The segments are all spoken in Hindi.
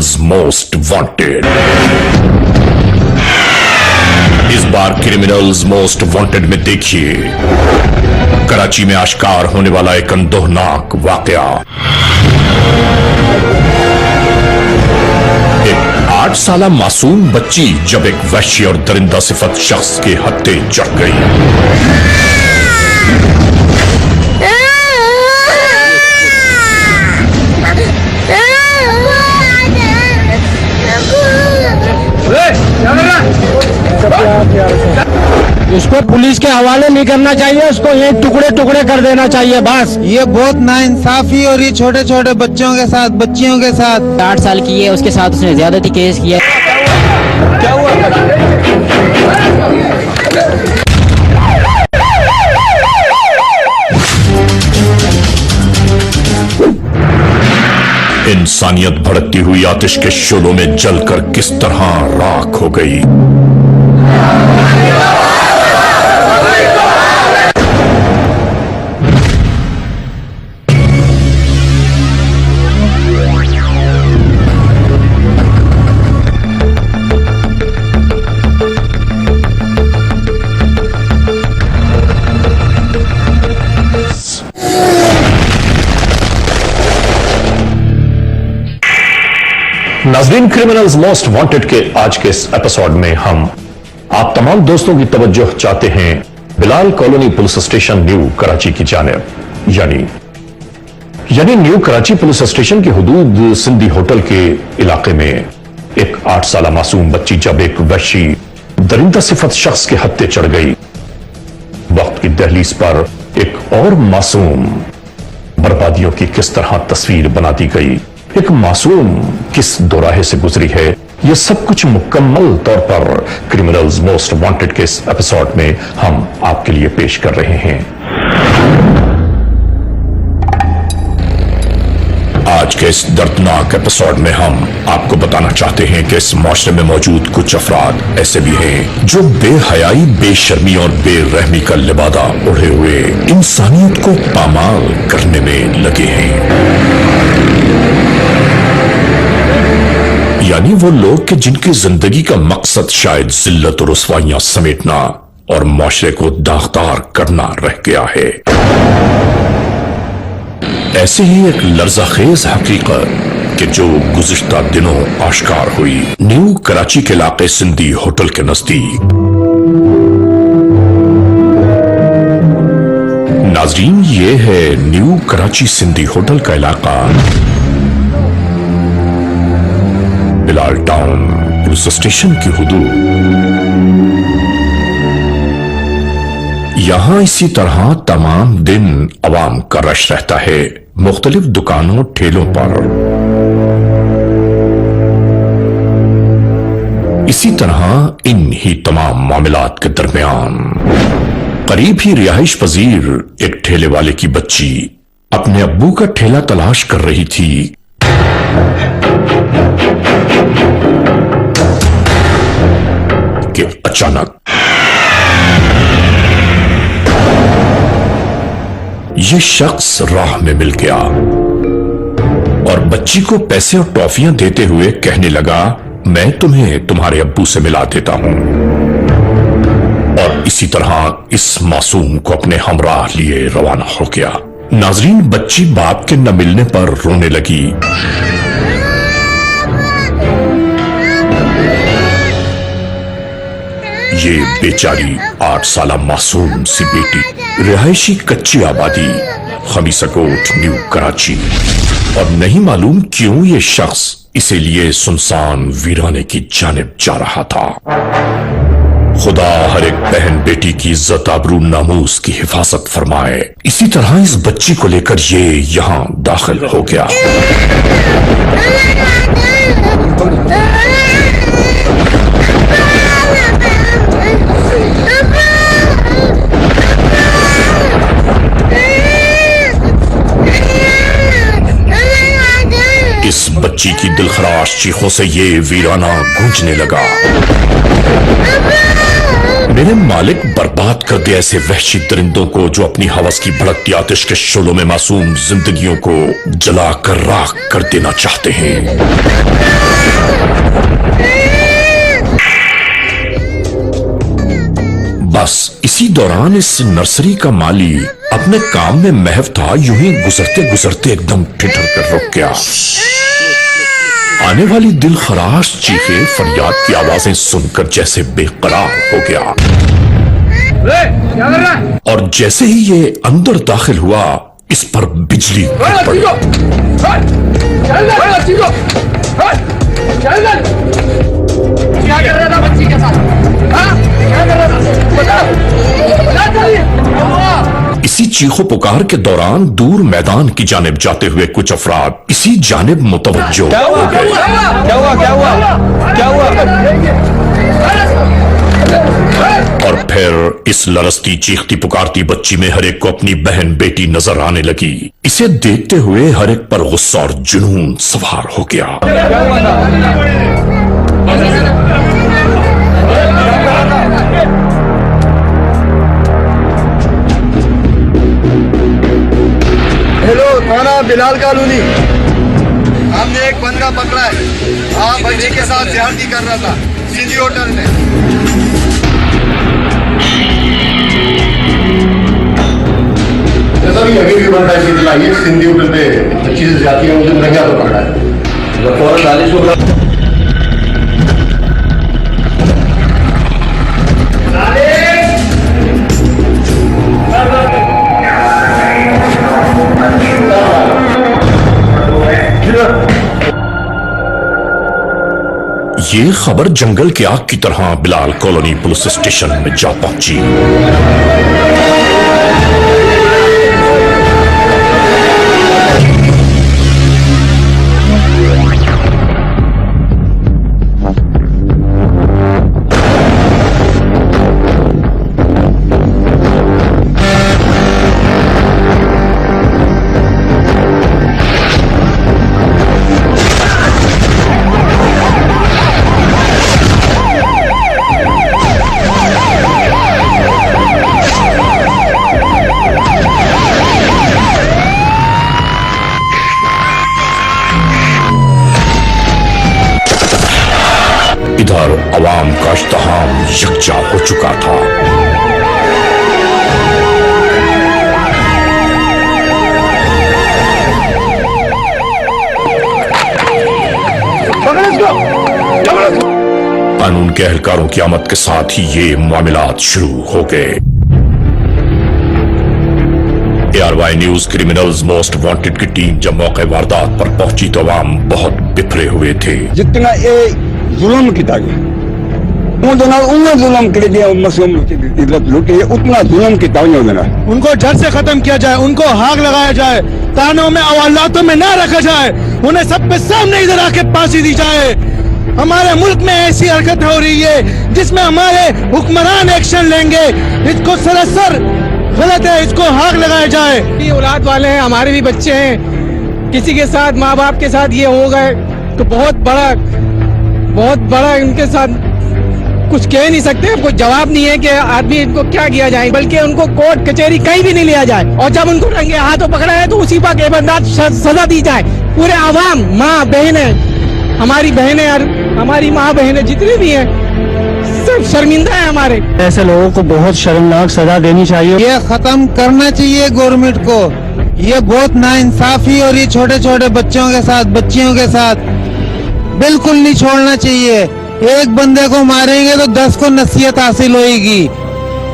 Criminals most wanted. इस बार क्रिमिनल्स मोस्ट वांटेड में देखिए कराची में आश्कार होने वाला एक अंदोहनाक वाकया। एक 8 साला मासूम बच्ची जब एक वहशी और दरिंदा सिफत शख्स के हत्थे चढ़ गई। इसको पुलिस के हवाले नहीं करना चाहिए, उसको ये टुकड़े टुकड़े कर देना चाहिए बस। ये बहुत नाइंसाफी हो रही छोटे छोटे बच्चों के साथ, बच्चियों के साथ। 8 साल की है, उसके साथ उसने ज्यादती केस किया। क्या हुआ? इंसानियत भड़कती हुई आतिश के शोलों में जलकर किस तरह राख हो गई। नाज़रीन, क्रिमिनल्स मोस्ट वांटेड के आज के इस एपिसोड में हम आप तमाम दोस्तों की तवज्जो चाहते हैं Bilal colony police station new Karachi की जानिब। यानी न्यू कराची पुलिस स्टेशन की हुदूद सिंधी होटल के इलाके में एक 8 साला मासूम बच्ची जब एक वहशी दरिंदा सिफत शख्स के हत्थे चढ़ गई। वक्त की दहलीज पर एक और मासूम बर्बादियों की किस तरह तस्वीर बना दी गई, एक मासूम किस दोराहे से गुजरी है, यह सब कुछ मुकम्मल तौर पर क्रिमिनल्स मोस्ट वांटेड के इस एपिसोड में हम आपके लिए पेश कर रहे हैं। आज के इस दर्दनाक एपिसोड में हम आपको बताना चाहते हैं कि इस माशरे में मौजूद कुछ अफराद ऐसे भी हैं जो बेहयाई, बेशर्मी और बेरहमी का लिबादा ओढ़े हुए इंसानियत को पामाल करने में लगे हैं। यानी वो लोग कि जिनकी जिंदगी का मकसद शायद जिल्लत और रुसवाइयां समेटना और माशरे को दागदार करना रह गया है। ऐसे ही एक लर्ज़ाखेज हकीकत कि जो गुज़िश्ता दिनों आश्कार हुई न्यू कराची के इलाके सिंधी होटल के नजदीक। नाज़रीन, ये है न्यू कराची सिंधी होटल का इलाका, बिलाल टाउन पुलिस स्टेशन की हुदूद। यहां इसी तरह तमाम दिन अवाम का रश रहता है, मुख्तलिफ दुकानों ठेलों पर। इसी तरह इन ही तमाम मामलात के दरमियान करीब ही रिहाइश पजीर एक ठेले वाले की बच्ची अपने अब्बू का ठेला तलाश कर रही थी कि अचानक ये शख्स राह में मिल गया और बच्ची को पैसे और टॉफियां देते हुए कहने लगा, मैं तुम्हें तुम्हारे अब्बू से मिला देता हूं। और इसी तरह इस मासूम को अपने हमराह लिए रवाना हो गया। नाजरीन, बच्ची बाप के न मिलने पर रोने लगी। ये बेचारी 8 साला मासूम सी बेटी रिहायशी कच्ची आबादी खमीसकोट न्यू कराची, और नहीं मालूम क्यों ये शख्स इसे लिए सुनसान वीराने की जानिब जा रहा था। खुदा हर एक बहन बेटी की इज्जत, आबरू, नामूस की हिफाजत फरमाए। इसी तरह इस बच्ची को लेकर ये यहां दाखिल हो गया। इस बच्ची की दिलखराश चीखों से ये वीराना गूंजने लगा। मेरे मालिक बर्बाद कर दे ऐसे वहशी दरिंदों को जो अपनी हवस की भड़कती आतिश के शोलों में मासूम जिंदगियों को जलाकर राख कर देना चाहते हैं। बस इसी दौरान इस नर्सरी का माली अपने काम में महव था, यूं ही गुजरते गुजरते एकदम ठिठर कर रुक गया। आने वाली दिल खराश चीखें फरियाद की आवाजें सुनकर जैसे बेकरार हो गया। और जैसे ही ये अंदर दाखिल हुआ, इस पर बिजली गिर पड़ी। क्या कर रहा था बच्ची के साथ? क्या कर रहा था? इसी चीखों पुकार के दौरान दूर मैदान की जानिब जाते हुए कुछ अफराद इसी जानिब मुतवज्जो हो गए। और फिर इस लरसती चीखती पुकारती बच्ची में हर एक को अपनी बहन बेटी नजर आने लगी। इसे देखते हुए हर एक पर गुस्सा और जुनून सवार हो गया। हेलो थाना बिलाल कॉलोनी, हमने एक बंदा पकड़ा है। आम बच्ची के साथ ज्यादती कर रहा था सिंधी होटल में। जैसा भी अभी भी बनता है इतना ये सिंधी होटल पे बच्ची से ज्यादती है, मुझे नंगा तो पकड़ा है। फौरन दानिश को ये खबर जंगल के आग की तरह बिलाल कॉलोनी पुलिस स्टेशन में जा पहुंची। इधर अवाम का इश्तहाम यकजा हो चुका था। कानून के एहलकारों की आमद के साथ ही ये मामलात शुरू हो गए। ARY news criminals most wanted की टीम जब मौके वारदात पर पहुंची तो अवाम बहुत बिखरे हुए थे। जितना ये जुल्म किया गया, जुल्म कर दिया, इज्जत लूटी, उतना जुल्म किया उन्होंने। उनको जड़ से खत्म किया जाए, उनको हाक लगाया जाए, तानों में अवालातों में ना रखा जाए, उन्हें सब पे सामने इधर आके फांसी दी जाए। हमारे मुल्क में ऐसी हरकत हो रही है जिसमें हमारे हुक्मरान एक्शन लेंगे, इसको सरासर गलत है, इसको हाक लगाया जाए। ये औलाद वाले हैं, हमारे भी बच्चे हैं, किसी के साथ माँ बाप के साथ ये हो गए तो बहुत बड़ा इनके साथ कुछ कह नहीं सकते, कोई जवाब नहीं है कि आदमी इनको क्या किया जाए, बल्कि उनको कोर्ट कचहरी कहीं भी नहीं लिया जाए और जब उनको रंगे हाथों पकड़ा है तो उसी पर एबंदाज सजा दी जाए। पूरे आवाम, माँ बहनें, हमारी बहनें और हमारी माँ बहनें जितनी भी हैं सब शर्मिंदा है हमारे। ऐसे लोगों को बहुत शर्मनाक सजा देनी चाहिए। ये खत्म करना चाहिए गवर्नमेंट को। ये बहुत नाइंसाफी और ये छोटे छोटे बच्चों के साथ, बच्चियों के साथ बिल्कुल नहीं छोड़ना चाहिए। एक बंदे को मारेंगे तो 10 को नसीहत हासिल होगी।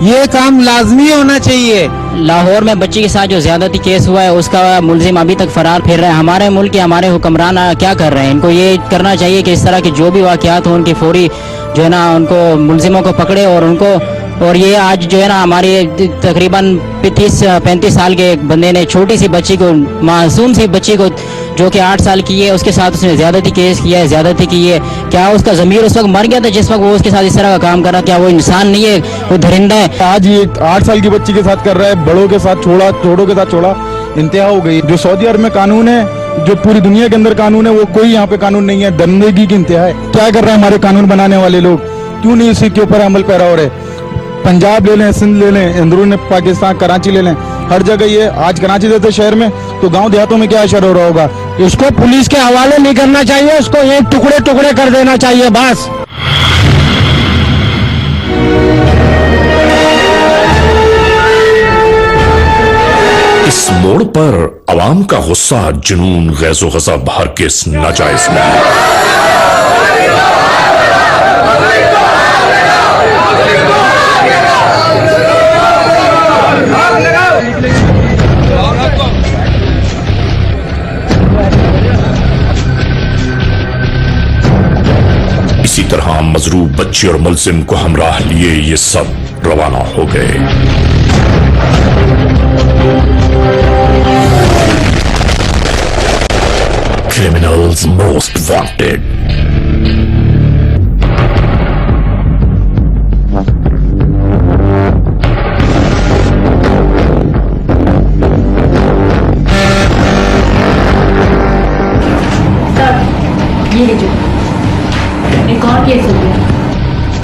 ये काम लाजमी होना चाहिए। लाहौर में बच्ची के साथ जो ज्यादती केस हुआ है उसका मुलजिम अभी तक फरार फिर रहा है। हमारे मुल्क के हमारे हुक्मरान क्या कर रहे हैं? इनको ये करना चाहिए कि इस तरह के जो भी वाकयात हो उनकी फौरी जो है ना उनको मुलजिमों को पकड़े और उनको, और ये आज जो है ना हमारे तकरीबन 35 साल के एक बंदे ने छोटी सी बच्ची को, मासूम सी बच्ची को जो कि 8 साल की है, उसके साथ उसने ज्यादती केस किया है, ज्यादती की है। क्या उसका ज़मीर उस वक्त मर गया था जिस वक्त वो उसके साथ इस तरह का काम कर रहा? क्या वो इंसान नहीं है, वो दरिंदा है? आज ये 8 साल की बच्ची के साथ कर रहा है, बड़ों के साथ छोड़ा, छोटों के साथ छोड़ा, इंतहा हो गई। जो सऊदी अरब में कानून है, जो पूरी दुनिया के अंदर कानून है, वो कोई यहाँ पे कानून नहीं है। दरिंदगी की इंतहा है। क्या कर रहे हैं हमारे कानून बनाने वाले लोग? क्यों नहीं इसी के ऊपर अमल पैरा हो रहे? पंजाब ले लें, सिंध ले लें, अंदरून पाकिस्तान कराची ले लें, हर जगह ये। आज कराची जैसे शहर में तो गांव देहातों में क्या असर हो रहा होगा। इसको पुलिस के हवाले नहीं करना चाहिए, उसको ये टुकड़े टुकड़े कर देना चाहिए बस। इस मोड़ पर अवाम का गुस्सा, जुनून, गैज़ो गज़ब हरगिज़ नाजायज नहीं। इसी तरह मजरूब बच्चे और मुल्जिम को हमराह लिए ये सब रवाना हो गए। Criminals most wanted. ये लीजिए, एक और केस हो गया।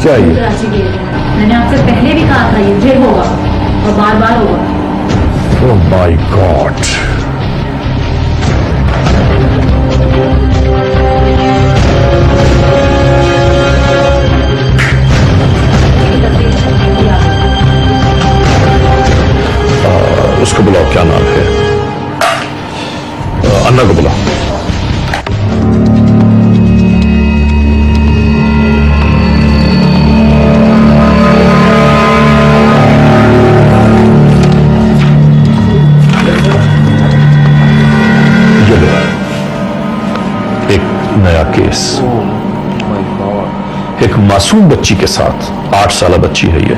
क्या ये? कराची के एरिया। मैंने आपसे पहले भी कहा था ये फिर होगा और बार बार होगा। Oh my God. उसको बुलाओ, क्या नाम है? अन्ना को बुलाओ। ये लो, एक नया केस। एक मासूम बच्ची के साथ, 8 साल बच्ची है ये।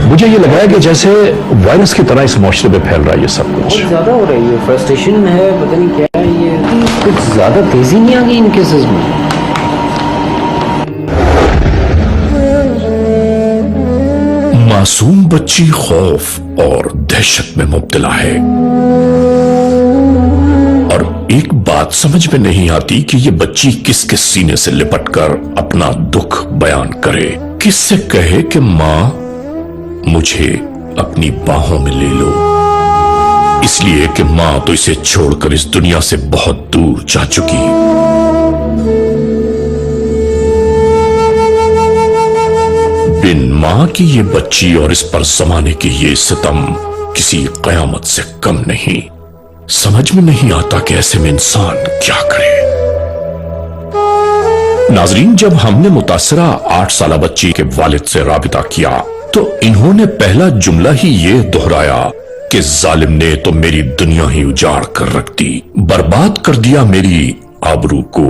मुझे ये लग रहा है कि जैसे वायरस की तरह इस मुआशरे में फैल रहा है ये सब कुछ। बहुत ज्यादा हो रही है, फ्रस्ट्रेशन है, पता नहीं क्या है ये। कुछ ज्यादा तेजी नहीं आ गई इन केसेस में। मासूम बच्ची खौफ और दहशत में मुब्तला है और एक बात समझ में नहीं आती कि ये बच्ची किस किस सीने से लिपटकर अपना दुख बयान करे। किससे कहे कि माँ मुझे अपनी बाहों में ले लो, इसलिए कि मां तो इसे छोड़कर इस दुनिया से बहुत दूर जा चुकी। बिन मां की ये बच्ची और इस पर जमाने की ये सितम किसी कयामत से कम नहीं। समझ में नहीं आता कि ऐसे में इंसान क्या करे। नाजरीन, जब हमने मुतासरा 8 साल बच्ची के वालिद से राबिता किया तो इन्होंने पहला जुमला ही ये दोहराया कि जालिम ने तो मेरी दुनिया ही उजाड़ कर रख दी, बर्बाद कर दिया मेरी आबरू को।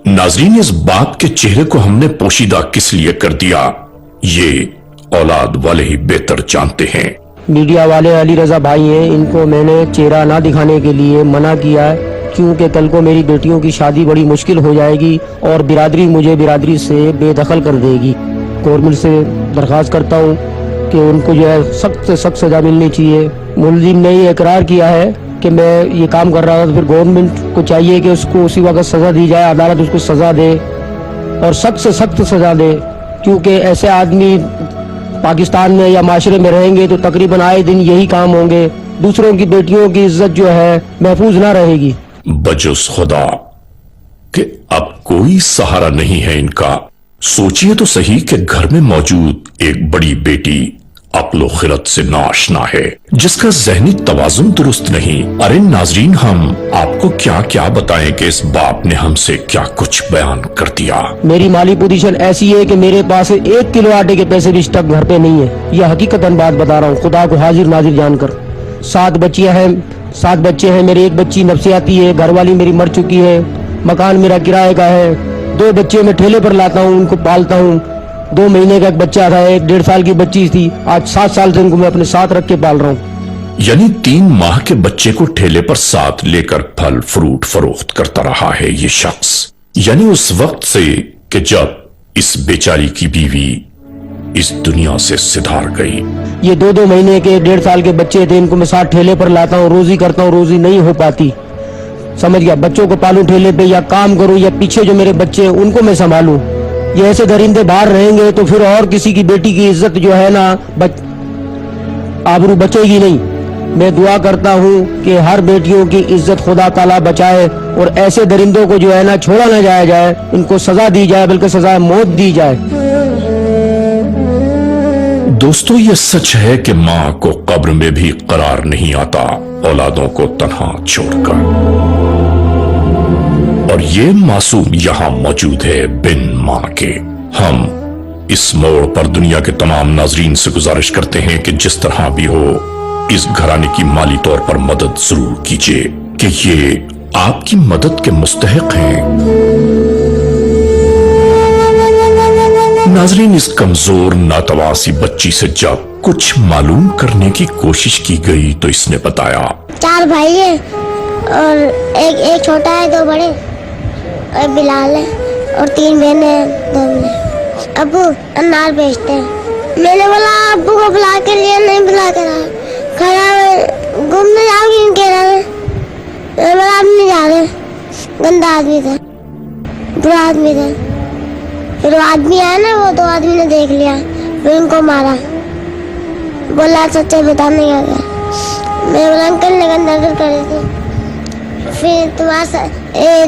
नाजरीन, इस बात के चेहरे को हमने पोशीदा किस लिए कर दिया ये औलाद वाले ही बेहतर जानते हैं। मीडिया वाले अली रजा भाई हैं, इनको मैंने चेहरा ना दिखाने के लिए मना किया है, क्योंकि कल को मेरी बेटियों की शादी बड़ी मुश्किल हो जाएगी और बिरादरी मुझे बिरादरी से बेदखल कर देगी। गवर्नमेंट से दरख्वास्त करता हूँ कि उनको जो है सख्त से सख्त सजा मिलनी चाहिए। मुलजिम ने ये इकरार किया है कि मैं ये काम कर रहा था, तो फिर गवर्नमेंट को चाहिए कि उसको उसी वक्त सजा दी जाए, अदालत उसको सजा दे और सख्त से सख्त सजा दे, क्योंकि ऐसे आदमी पाकिस्तान में या माशरे में रहेंगे तो तकरीबन आए दिन यही काम होंगे, दूसरों की बेटियों की इज्जत जो है महफूज ना रहेगी। बजुस खुदा कि अब कोई सहारा नहीं है इनका। सोचिए तो सही कि घर में मौजूद एक बड़ी बेटी अक्लो खिरत से नाशना है, जिसका जहनी तवाजुन दुरुस्त नहीं। अरे नाजरीन, हम आपको क्या क्या बताएं कि इस बाप ने हमसे क्या कुछ बयान कर दिया। मेरी माली पोजीशन ऐसी है कि मेरे पास 1 किलो आटे के पैसे भी स्टक घर पे नहीं है। यह हकीकतन बात बता रहा हूँ, खुदा को हाजिर नाजिर जानकर। 7 बच्चियां हैं, 7 बच्चे हैं। मेरी एक बच्ची नफसियाती है, घरवाली मेरी मर चुकी है, मकान मेरा किराए का है। 2 बच्चे मैं ठेले पर लाता हूँ, उनको पालता हूँ। 2 महीने का एक बच्चा था, 1 1.5 साल की बच्ची थी, आज 7 साल से उनको मैं अपने साथ रख के पाल रहा हूँ। यानी 3 माह के बच्चे को ठेले पर साथ लेकर फल फ्रूट फरोख्त करता रहा है ये शख्स। यानी उस वक्त से कि जब इस बेचारी की बीवी इस दुनिया से सिधार गई। ये 2 महीने के 1.5 साल के बच्चे थे, इनको मैं साथ ठेले पर लाता हूँ, रोजी करता हूँ, रोजी नहीं हो पाती। समझ गया, बच्चों को पालूं ठेले पे या काम करूं या पीछे जो मेरे बच्चे हैं उनको मैं संभालूं। ये ऐसे दरिंदे बाहर रहेंगे तो फिर और किसी की बेटी की इज्जत जो है ना आबरू बचेगी नहीं। मैं दुआ करता हूँ कि हर बेटियों की इज्जत खुदा ताला बचाए और ऐसे दरिंदों को जो है ना छोड़ा ना जाया जाए, इनको सजा दी जाए, बल्कि सजा मौत दी जाए। दोस्तों, ये सच है कि माँ को कब्र में भी करार नहीं आता औलादों को तन्हा छोड़कर, और ये मासूम यहां मौजूद है बिन माँ के। हम इस मोड़ पर दुनिया के तमाम नाजरीन से गुजारिश करते हैं कि जिस तरह भी हो इस घराने की माली तौर पर मदद जरूर कीजिए कि ये आपकी मदद के मुस्तहिक हैं। नाजरीन, इस कमजोर नातवासी बच्ची से जब कुछ मालूम करने की कोशिश की गई तो इसने बताया, 4 भाई है और एक छोटा है, 2 बड़े और बिलाल है और 3 बहनें हैं, 2 बहनें। अब्बू अनार बेचते हैं। मैंने बोला अब्बू को बुला कर लिया, नहीं बुला कर आया। खड़ा घूमने जाओगी कह रहा है, मैं बोला आप नहीं जा रहे, गंदा आदमी था, बुरा आदमी था। फिर वो आदमी आया ना, वो 2 आदमी ने देख लिया, फिर उनको मारा, बोला सच्चाई बताने का गया। मैं बोला अंकल ने गंदा करे थे, फिर तुम्हारा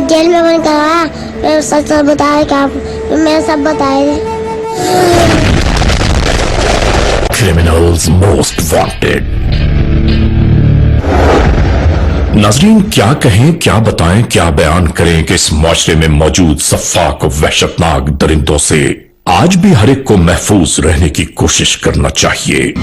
जेल में बंद करवाया, फिर सच बताया कि आप, मैंने सब बताए थे। Criminals most wanted. नाजरीन, क्या कहें, क्या बताएं, क्या बयान करें कि इस माशरे में मौजूद सफाक वहशतनाक दरिंदों से आज भी हर एक को महफूज रहने की कोशिश करना चाहिए।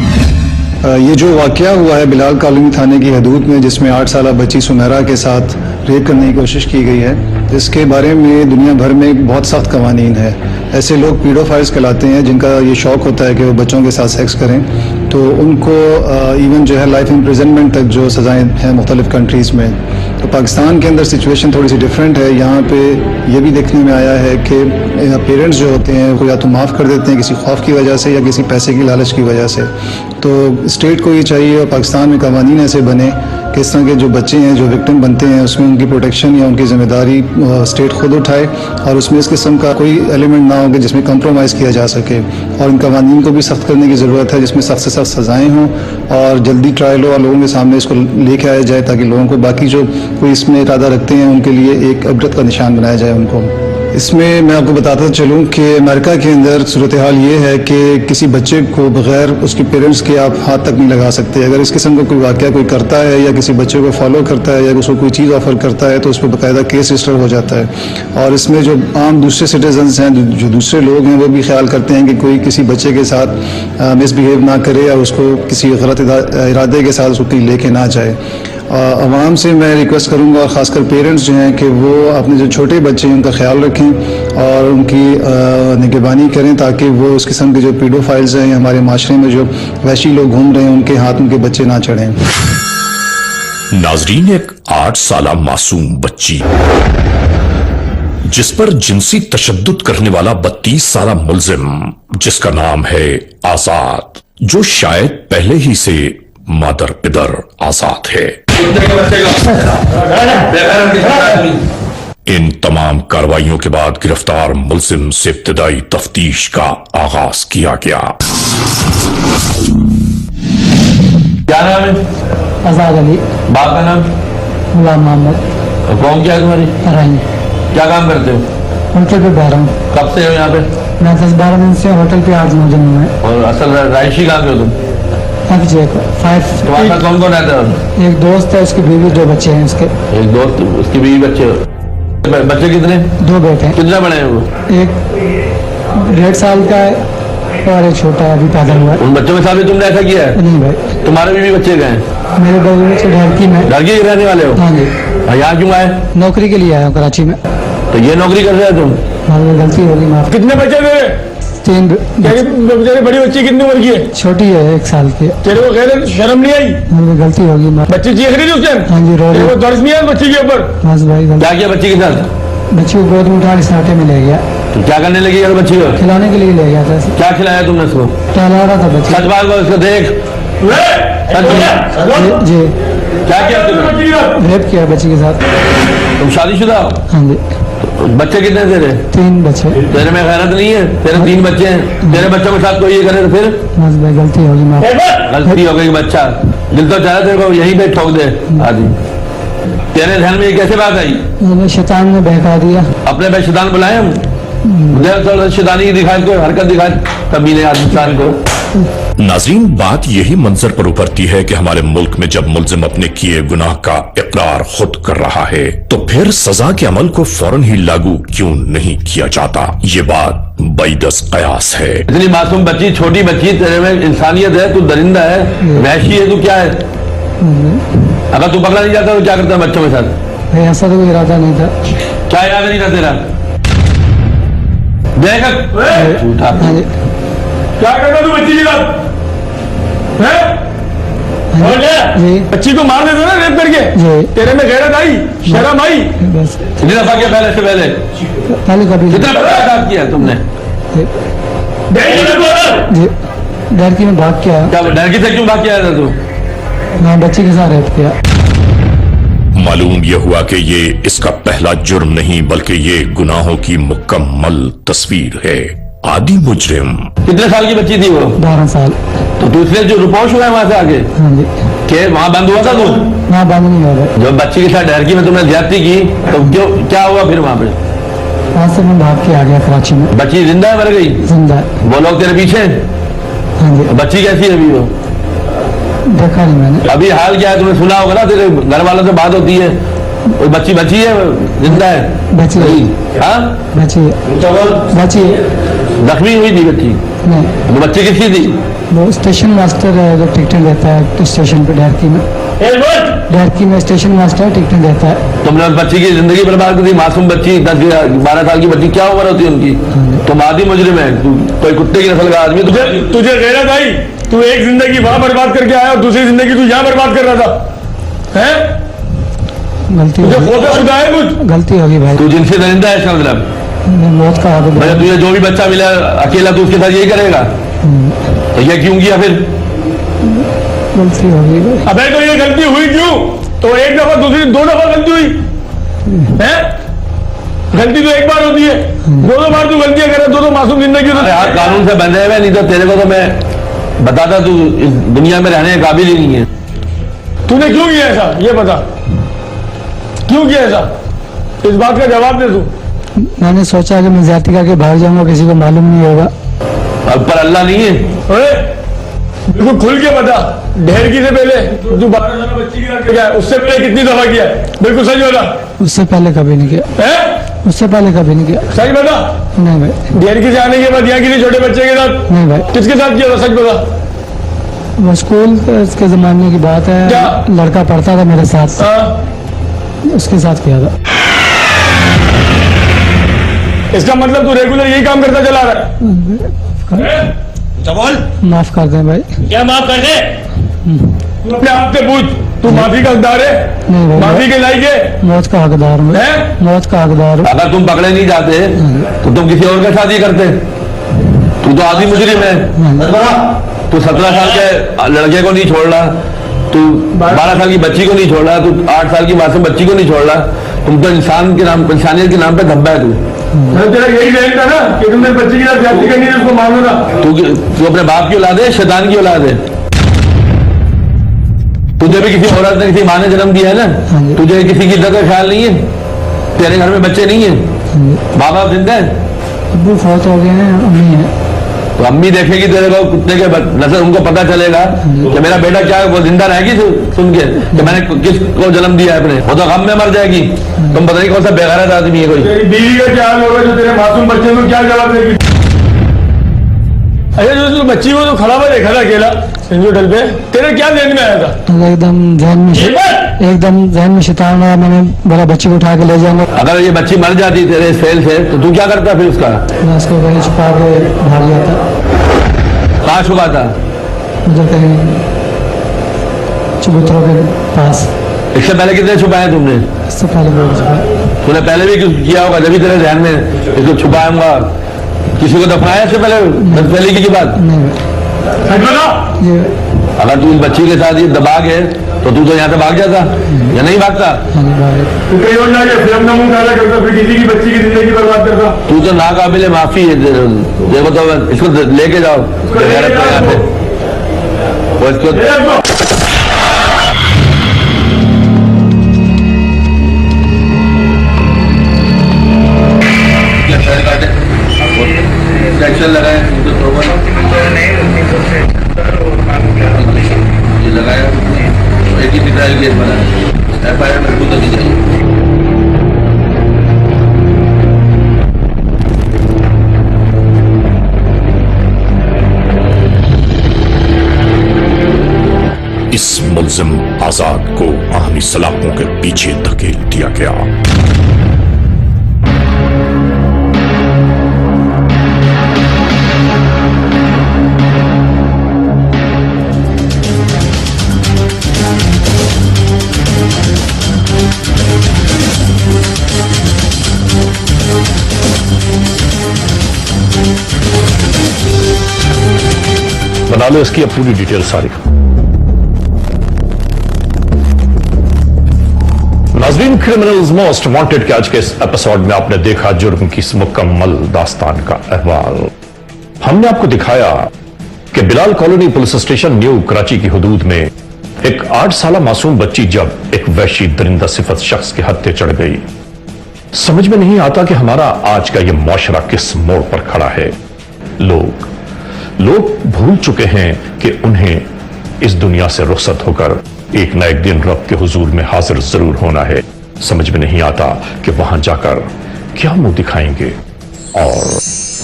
ये जो वाकया हुआ है बिलाल कॉलोनी थाने की हदूद में, जिसमें 8 साल बच्ची सुमेरा के साथ रेप करने की कोशिश की गई है, इसके बारे में दुनिया भर में बहुत सख्त कवानीन है। ऐसे लोग पीडोफाइल्स कहलाते हैं जिनका ये शौक होता है कि वो बच्चों के साथ सेक्स करें, तो उनको इवन जो है लाइफ इम्प्रिजनमेंट तक जो सज़ाएं हैं मुख्तलिफ कंट्रीज़ में। तो पाकिस्तान के अंदर सिचुएशन थोड़ी सी डिफरेंट है। यहाँ पे ये भी देखने में आया है कि पेरेंट्स जो होते हैं वो या तो माफ़ कर देते हैं किसी खौफ की वजह से या किसी पैसे की लालच की वजह से। तो स्टेट को ये चाहिए और पाकिस्तान में कवानीन ऐसे बने कि इस तरह के जो बच्चे हैं जो विक्टिम बनते हैं उसमें उनकी प्रोटेक्शन या उनकी जिम्मेदारी स्टेट खुद उठाए और उसमें इस किस्म का कोई एलिमेंट ना हो कि जिसमें कंप्रोमाइज़ किया जा सके। और इन कवानीन को भी सख्त करने की ज़रूरत है जिसमें सख्त से सख्त सज़ाएँ हों और जल्दी ट्रायल हो और लोगों के सामने इसको लेके आया जाए ताकि लोगों को बाकी जो कोई इसमें इरादा रखते हैं उनके लिए एक इबरत का निशान बनाया जाए उनको। इसमें मैं आपको बताता चलूँ कि अमेरिका के अंदर सूरत हाल ये है कि किसी बच्चे को बगैर उसके पेरेंट्स के आप हाथ तक नहीं लगा सकते। अगर इस किस्म का कोई वाक़या कोई करता है या किसी बच्चे को फॉलो करता है या उसको कोई चीज़ ऑफर करता है तो उस पर बाकायदा केस रजिस्टर हो जाता है। और इसमें जो आम दूसरे सिटीजन्स हैं, जो दूसरे लोग हैं, वो भी ख्याल करते हैं कि कोई किसी बच्चे के साथ मिसबिहेव ना करे और उसको किसी गलत इरादे के साथ उसको कहीं लेके ना जाए। आवाम से मैं रिक्वेस्ट करूंगा और ख़ासकर पेरेंट्स जो हैं कि वो अपने जो छोटे बच्चे हैं उनका ख्याल रखें और उनकी निगरानी करें ताकि वो उस किस्म के जो पीडोफाइल्स हैं हमारे माशरे में जो वैशी लोग घूम रहे हैं उनके हाथ उनके बच्चे ना चढ़ें। नाजरीन, एक 8 साल मासूम बच्ची जिस पर जिनसी तशद्दुद करने वाला 32 साल मुलजिम जिसका नाम है आजाद, जो शायद पहले ही से मादर पिदर आजाद है। इन तमाम कार्रवाइयों के बाद गिरफ्तार मुलजिम से इब्तिदाई तफ्तीश का आगाज किया गया। क्या नाम है? आजाद अली। बाप का नाम? गुलाम मोहम्मद। कौन क्या है तुम्हारी? क्या काम करते हो? होटल पे बैठ रहा हूँ। कब से हो यहाँ पे? मैं 10-12 दिन से होटल पे आज मौजूद हूँ। और असल रायशी कहाँ के हो तुम? तुम्हारे साथ कौन कौन रहता है? एक दोस्त है, उसकी बीवी, 2 बच्चे हैं उसके। एक दोस्त, उसकी बीवी, बच्चे। बच्चे कितने? 2 बेटे हैं। कितना बड़े हैं वो? एक 1.5 साल का है और एक छोटा है, अभी पैदा हुआ है। उन बच्चों के साथ भी तुमने ऐसा किया है? नहीं भाई। तुम्हारे बीवी बच्चे गए हैं? मेरे बीवी बच्चे ढरकी में। ढरकी के रहने वाले हो? हाँ जी। यहाँ क्यों आए? नौकरी के लिए आया हूँ कराची में। तो ये नौकरी कर रहे हो तुम? हाँ, गलती होगी माफ। कितने बच्चे तेरे? 3। तेरी बड़ी बच्ची कितनी उम्र की है? छोटी है, 1 साल की। तेरे को खैर शर्म नहीं आई? हाँ, गलती होगी माफ। बच्ची चीख रही थी उस टाइम? हाँ जी, रो रही। तेरे को दर्द नहीं आया बच्ची के ऊपर? बस भाई। क्या किया बच्ची के साथ? बच्ची को गोद में उठा के साटे में ले गया। तो क्या करने लगी यार बच्ची को? खिलाने के लिए ले गया था। क्या खिलाया तुमने उसको? टहला रहा था बच्ची। सच बात को उसको देख। जी। क्या किया तुमने? रेप किया बच्ची के साथ। तुम शादीशुदा हो? हाँ जी। बच्चे कितने तेरे? 3 बच्चे। तेरे में गैरत नहीं है? तेरे 3 बच्चे हैं, तेरे बच्चों के साथ कोई ये करे तो फिर बस भाई गलती होगी माफ। गलती हो गई। बच्चा दिल तो चाहे तेरे को यहीं पे ठोक दे आदमी। तेरे ध्यान में ये कैसे बात आई? मुझे शैतान ने बहका दिया। अपने पे शैतान बुलाए हम? शैतानी की दिखाए, कोई हरकत दिखाए तभी ने इंसान को। नाज़रीन, बात यही मंजर पर उभरती है कि हमारे मुल्क में जब मुल्जिम अपने किए गुनाह का इकरार खुद कर रहा है तो फिर सजा के अमल को फौरन ही लागू क्यों नहीं किया जाता? ये बात बैदस कयास है। इतनी मासूम बच्ची, छोटी बच्ची, तेरे में इंसानियत है, तू दरिंदा है, वहशी है, तू क्या है? अगर तू पकड़ा नहीं जाता तो क्या करता है बच्चों के साथ? भाई ऐसा तो कोई इरादा नहीं था। क्या इरादा नहीं था तेरा? देखा झूठा। क्या करता तू बच्ची के साथ? बच्ची को मार देता ना रेप करके? तेरे में गैरत आई, शर्म आई? बस कितनी दफा किया पहले से पहले? पहले कभी कितना बर्दाश्त किया तुमने? डर की में भाग किया। क्या डर की से क्यों भाग किया था तू? मैं बच्ची के साथ रेप किया। मालूम यह हुआ कि ये इसका पहला जुर्म नहीं बल्कि ये गुनाहों की मुकम्मल तस्वीर है। आदि मुजरिम। कितने साल की बच्ची थी वो? 12 साल। तो दूसरे जो रुपौश हुआ है वहां से आगे हाँ जी। के वहां बंद हुआ था तू? वहाँ बंद नहीं हो रहा। जब बच्ची के साथ डरकी में तुमने ज्यादती की तो क्यों, क्या हुआ फिर वहां पे? वहाँ से मैं भाग के आ गया कराची में। बच्ची जिंदा है मर गई? जिंदा है। वो लोग तेरे पीछे? हाँ जी। बच्ची कैसी है अभी वो? देखा नहीं मैंने। अभी हाल क्या है तुमने सुना होगा ना, तेरे घर वालों से बात होती है, वो बच्ची बची है, जिंदा है? बची है। हाँ बची है। बची है। जख्मी हुई थी बच्ची? नहीं। वो बच्ची किसकी थी? वो स्टेशन मास्टर है जो टिकटें देता है स्टेशन पे डरकी में। डरकी में स्टेशन मास्टर टिकटें देता है। तुमने उस बच्ची की जिंदगी बर्बाद कर दी। मासूम बच्ची, 10-12 साल की बच्ची, क्या उम्र होती है उनकी? तुम आदि मुजरिम है, तू कोई कुत्ते की नस्ल का आदमी। तुझे गैरत आई? तू एक जिंदगी वहां बर्बाद करके आया और दूसरी जिंदगी तू यहाँ बर्बाद कर रहा था, हैं? गलती है कुछ? गलती होगी भाई। तू जिनसे दरिंदा है इसका मतलब? मौत का आदमी। मतलब तुझे जो भी बच्चा मिला अकेला तू उसके साथ यही करेगा? तो ये क्यों किया फिर? गलती होगी। अबे तो ये गलती हुई क्यों? तो एक दफा, दूसरी 2 दफा गलती हुई है? गलती तो एक बार होती है, 2 बार तू गलतियां करे, 2 मासूम जिंदगी। यार कानून से बंधे हुए, नहीं तो तेरे को तो मैं बताता तू इस दुनिया में रहने के काबिल ही नहीं है। तूने क्यों किया ऐसा, ये बता, क्यों किया ऐसा? इस बात का जवाब दे तू। मैंने सोचा कि मैं ज्यादती करके भाग जाऊंगा, किसी को मालूम नहीं होगा। अब पर अल्लाह नहीं है? बिल्कुल खुल के बता, ढेरकी से पहले तू 12 साल बच्ची की साथ किया, उससे पहले कितनी दफा किया? बिल्कुल सही बता। उससे पहले कभी नहीं किया। उससे पहले कभी नहीं किया। सही बता। नहीं भाई। ढेरकी से आने के बाद यहाँ किसी छोटे बच्चे के साथ? नहीं भाई। किसके साथ किया था, सच बता। वो स्कूल के जमाने की बात है। क्या? लड़का पढ़ता था मेरे साथ। उसके साथ किया था। इसका मतलब तू रेगुलर यही काम करता चला रहा है? माफ कर दे भाई। क्या माफ कर दे? तू अपने आप से पूछ, तू माफी का हकदार है? नहीं भाई। माफी के लायक है? मौत का हकदार हूँ। मौत का हकदार हूँ। अगर तुम पकड़े नहीं जाते तो तुम किसी और का शादी करते? तू तो आदि मुजरिम है। तू 17 साल के लड़के को नहीं छोड़ रहा, तू 12 साल की बच्ची को नहीं छोड़ रहा, तू 8 साल की मासूम बच्ची को नहीं छोड़ रहा। तुम तो इंसान के नाम, इंसानियत के नाम पे धब्बा है तू। तेरा यही जहन था ना कि तुमने बच्ची की साथ ज्यादती करनी है, उसको मारना था। तू अपने बाप की औलाद है, शैतान की औलाद है। तुझे भी किसी औरत ने, किसी माँ ने जन्म दिया है ना? तुझे किसी की इज्जत का ख्याल नहीं है? तेरे घर में बच्चे नहीं है? माँ बाप जिंदा है? अब्बू फौत हो गए हैं, अम्मी है। तो अम्मी देखेगी तेरे को कुत्ते के नजर, उनको पता चलेगा कि मेरा बेटा क्या है, वो जिंदा रहेगी सुन के कि मैंने किसको जन्म दिया है अपने। वो तो गम में मर जाएगी। तुम पता नहीं कौन सा बेगैरत आदमी है कोई। तेरी बीवी का क्या हाल होगा जो तेरे मासूम बच्चे को क्या जवाब देगी? अरे जो बच्ची को तो खड़ा हुआ देखा था अकेला होटल पे, तेरे क्या ध्यान में आया था? एकदम जहन में शैतान आया। मैंने बोला बच्ची को उठा के ले जाऊंगा। अगर ये बच्ची मर जाती तेरे इस फेल से तो तू क्या करता फिर उसका? मैं उसको कहीं छुपा के भाग जाता। कहाँ छुपा था? उधर कहीं चबूतरों के पास। इससे पहले कितने छुपाए तुमने? इससे पहले बहुत छुपाया। तूने पहले भी कुछ किया होगा, जब भी तेरे ध्यान में इसको छुपाऊंगा। किसी को दफनाया इससे पहले की बात? नहीं। अगर तू इस बच्ची के साथ ये दबा गए तो तू तो यहाँ से भाग जाता या नहीं भागता? तू कहीं और जाके फिल्म नमून डाला करता, फिर किसी की बच्ची की जिंदगी बर्बाद करता। तू तो नाकाबिले माफी है। देखो तो इसको लेके जाओ यहाँ पे, वो इसको सेक्शन लगाए, ये लगाया, एक ही मिसाइल केस बनाया, FIR मजबूत होनी चाहिए। इस मुल्जिम आजाद को आर्मी सलाखों के पीछे धकेल दिया गया। बना लो इसकी अब पूरी डिटेल सारी। नाज़रीन, क्रिमिनल्स मोस्ट वांटेड के आज के इस एपिसोड में आपने देखा जुर्म की इस मुकम्मल दास्तान का अहवाल। हमने आपको दिखाया कि Bilal colony police station new Karachi की हुदूद में एक 8 साल मासूम बच्ची जब एक वहशी दरिंदा सिफत शख्स के हत्थे चढ़ गई। समझ में नहीं आता कि हमारा आज का यह मुआशरा किस मोड़ पर खड़ा है। लोग भूल चुके हैं कि उन्हें इस दुनिया से रुखसत होकर एक न एक दिन रब के हुजूर में हाजिर जरूर होना है। समझ में नहीं आता कि वहां जाकर क्या मुंह दिखाएंगे। और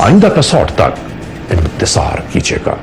आइंदा एपिसोड तक इंतजार कीजिएगा।